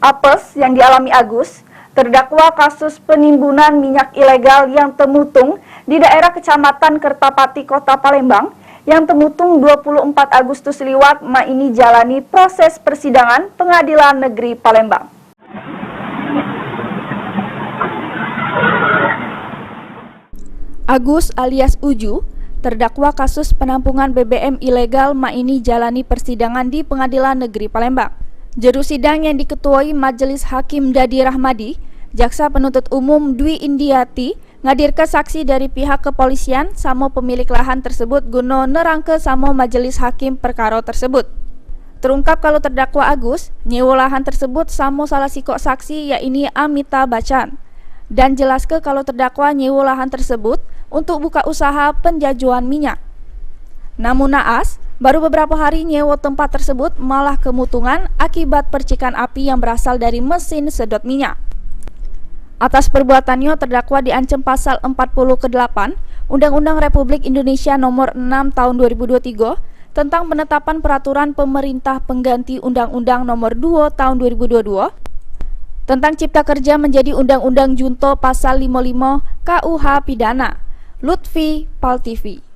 Apes yang dialami Agus, terdakwa kasus penimbunan minyak ilegal yang temutung di daerah Kecamatan Kertapati, Kota Palembang, yang temutung 24 Agustus liwat ini jalani proses persidangan Pengadilan Negeri Palembang. Agus alias Uju, terdakwa kasus penampungan BBM ilegal ini jalani persidangan di Pengadilan Negeri Palembang. Juru sidang yang diketuai Majelis Hakim Dadi Rahmadi, Jaksa Penuntut Umum Dwi Indiati ngadirke saksi dari pihak kepolisian samo pemilik lahan tersebut guna nerangke samo Majelis Hakim perkara tersebut. Terungkap kalau terdakwa Agus nyewa lahan tersebut samo salah sikok saksi yakni Amita Bacan, dan jelaske kalau terdakwa nyewa lahan tersebut untuk buka usaha penjajuan minyak. Namun naas, baru beberapa hari nyewa tempat tersebut malah kemutungan akibat percikan api yang berasal dari mesin sedot minyak. Atas perbuatannya terdakwa diancam pasal 40 ke-8 Undang-Undang Republik Indonesia Nomor 6 Tahun 2023 tentang penetapan peraturan pemerintah pengganti Undang-Undang Nomor 2 Tahun 2022 tentang Cipta Kerja menjadi Undang-Undang Junto pasal 55 KUH Pidana. Lutfi, PAL TV.